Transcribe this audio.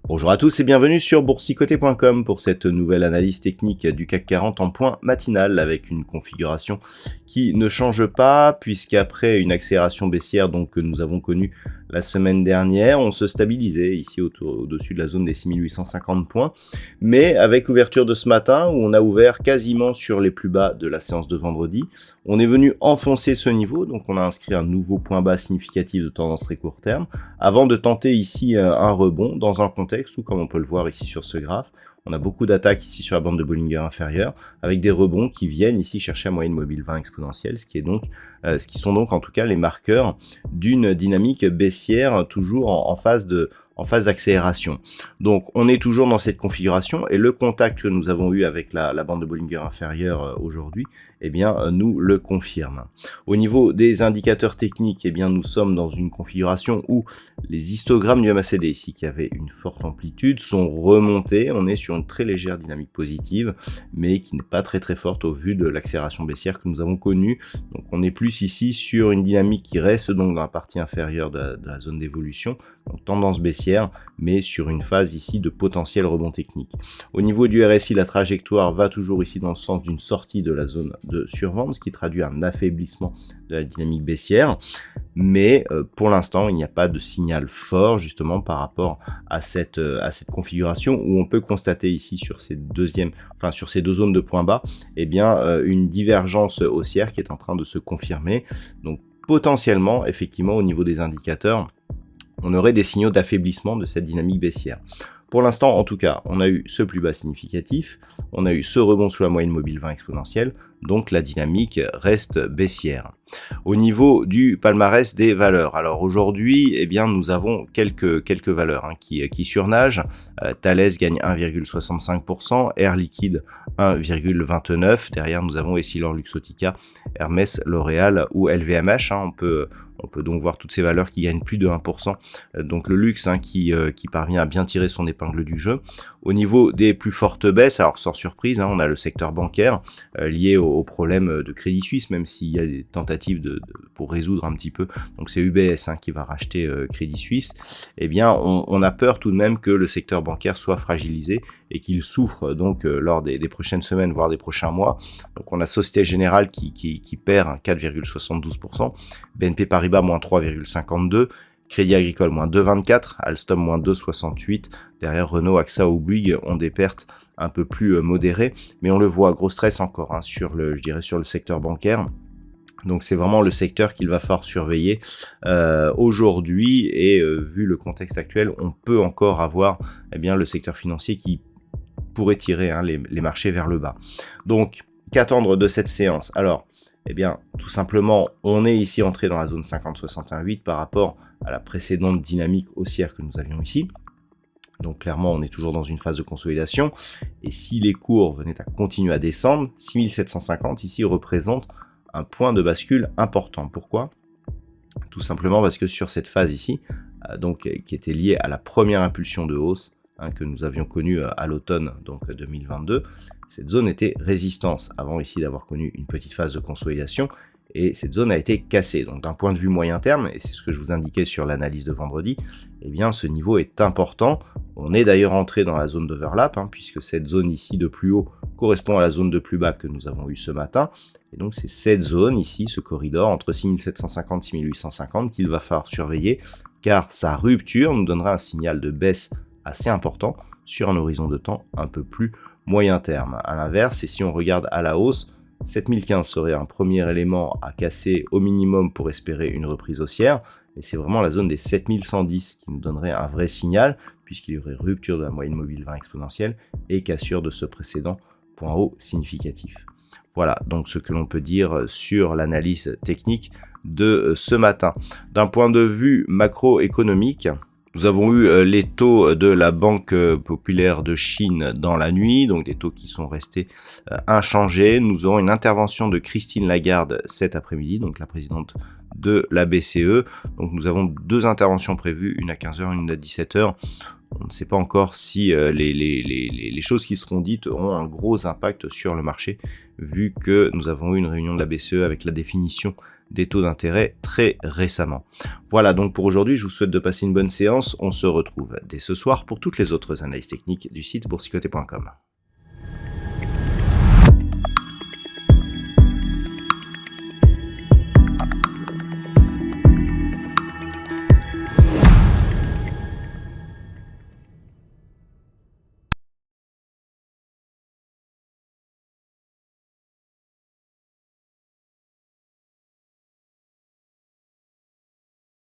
Bonjour à tous et bienvenue sur boursicoté.com pour cette nouvelle analyse technique du CAC 40 en point matinal avec une configuration qui ne change pas puisqu'après une accélération baissière que nous avons connue la semaine dernière, on se stabilisait ici au-dessus de la zone des 6850 points, mais avec l'ouverture de ce matin où on a ouvert quasiment sur les plus bas de la séance de vendredi, on est venu enfoncer ce niveau, donc on a inscrit un nouveau point bas significatif de tendance très court terme, avant de tenter ici un rebond dans un contexte où, comme on peut le voir ici sur ce graphe, on a beaucoup d'attaques ici sur la bande de Bollinger inférieure, avec des rebonds qui viennent ici chercher la moyenne mobile 20 exponentielle, ce qui sont donc en tout cas les marqueurs d'une dynamique baissière toujours en phase d'accélération. Donc on est toujours dans cette configuration et le contact que nous avons eu avec la bande de Bollinger inférieure aujourd'hui, eh bien nous le confirme. Au niveau des indicateurs techniques, eh bien nous sommes dans une configuration où les histogrammes du MACD ici qui avaient une forte amplitude sont remontés. On est sur une très légère dynamique positive, mais qui n'est pas très forte au vu de l'accélération baissière que nous avons connue. Donc on est plus ici sur une dynamique qui reste donc dans la partie inférieure de la zone d'évolution, donc tendance baissière, mais sur une phase ici de potentiel rebond technique. Au niveau du RSI, la trajectoire va toujours ici dans le sens d'une sortie de la zone de survente, ce qui traduit un affaiblissement de la dynamique baissière, mais pour l'instant il n'y a pas de signal fort justement par rapport à cette configuration où on peut constater ici sur ces deux zones de points bas, eh bien une divergence haussière qui est en train de se confirmer. Donc potentiellement, effectivement, au niveau des indicateurs, on aurait des signaux d'affaiblissement de cette dynamique baissière. Pour l'instant, en tout cas, on a eu ce plus bas significatif, on a eu ce rebond sous la moyenne mobile 20 exponentielle, donc la dynamique reste baissière. Au niveau du palmarès des valeurs, alors aujourd'hui, eh bien, nous avons quelques valeurs qui surnagent. Thales gagne 1,65%, Air Liquide 1,29%, derrière nous avons Essilor Luxottica, Hermès, L'Oréal ou LVMH, on peut donc voir toutes ces valeurs qui gagnent plus de 1%, donc le luxe qui parvient à bien tirer son épingle du jeu. Au niveau des plus fortes baisses, alors sans surprise, on a le secteur bancaire lié au problème de Crédit Suisse, même s'il y a des tentatives pour résoudre un petit peu, donc c'est UBS qui va racheter Crédit Suisse. Eh bien on a peur tout de même que le secteur bancaire soit fragilisé et qu'il souffre donc lors des prochaines semaines, voire des prochains mois. Donc on a Société Générale qui perd 4,72%, BNP Paribas moins 3,52%, Crédit Agricole moins 2,24%, Alstom moins 2,68%, derrière Renault, AXA ou Bouygues ont des pertes un peu plus modérées, mais on le voit, gros stress encore sur le secteur bancaire. Donc c'est vraiment le secteur qu'il va falloir surveiller aujourd'hui et vu le contexte actuel, on peut encore avoir le secteur financier qui pourrait tirer les marchés vers le bas. Donc qu'attendre de cette séance? Alors tout simplement, on est ici entré dans la zone 50-61,8 par rapport à la précédente dynamique haussière que nous avions ici. Donc clairement, on est toujours dans une phase de consolidation. Et si les cours venaient à continuer à descendre, 6750 ici représente un point de bascule important. Pourquoi? Tout simplement parce que sur cette phase ici, qui était liée à la première impulsion de hausse que nous avions connue à l'automne 2022, cette zone était résistance avant ici d'avoir connu une petite phase de consolidation et cette zone a été cassée. Donc d'un point de vue moyen terme, et c'est ce que je vous indiquais sur l'analyse de vendredi, eh bien ce niveau est important. On est d'ailleurs entré dans la zone d'overlap puisque cette zone ici de plus haut correspond à la zone de plus bas que nous avons eu ce matin. Et donc c'est cette zone ici, ce corridor entre 6750 et 6850 qu'il va falloir surveiller car sa rupture nous donnera un signal de baisse assez important sur un horizon de temps un peu plus moyen terme. À l'inverse, et si on regarde à la hausse, 7015 serait un premier élément à casser au minimum pour espérer une reprise haussière, mais c'est vraiment la zone des 7110 qui nous donnerait un vrai signal, puisqu'il y aurait rupture de la moyenne mobile 20 exponentielle et cassure de ce précédent point haut significatif. Voilà donc ce que l'on peut dire sur l'analyse technique de ce matin. D'un point de vue macroéconomique, Nous avons eu les taux de la Banque populaire de Chine dans la nuit, donc des taux qui sont restés inchangés. Nous aurons une intervention de Christine Lagarde cet après-midi, donc la présidente de la BCE. Donc nous avons 2 interventions prévues, une à 15h, une à 17h. On ne sait pas encore si les choses qui seront dites auront un gros impact sur le marché, vu que nous avons eu une réunion de la BCE avec la définition des taux d'intérêt très récemment. Voilà donc pour aujourd'hui, je vous souhaite de passer une bonne séance. On se retrouve dès ce soir pour toutes les autres analyses techniques du site boursicoté.com.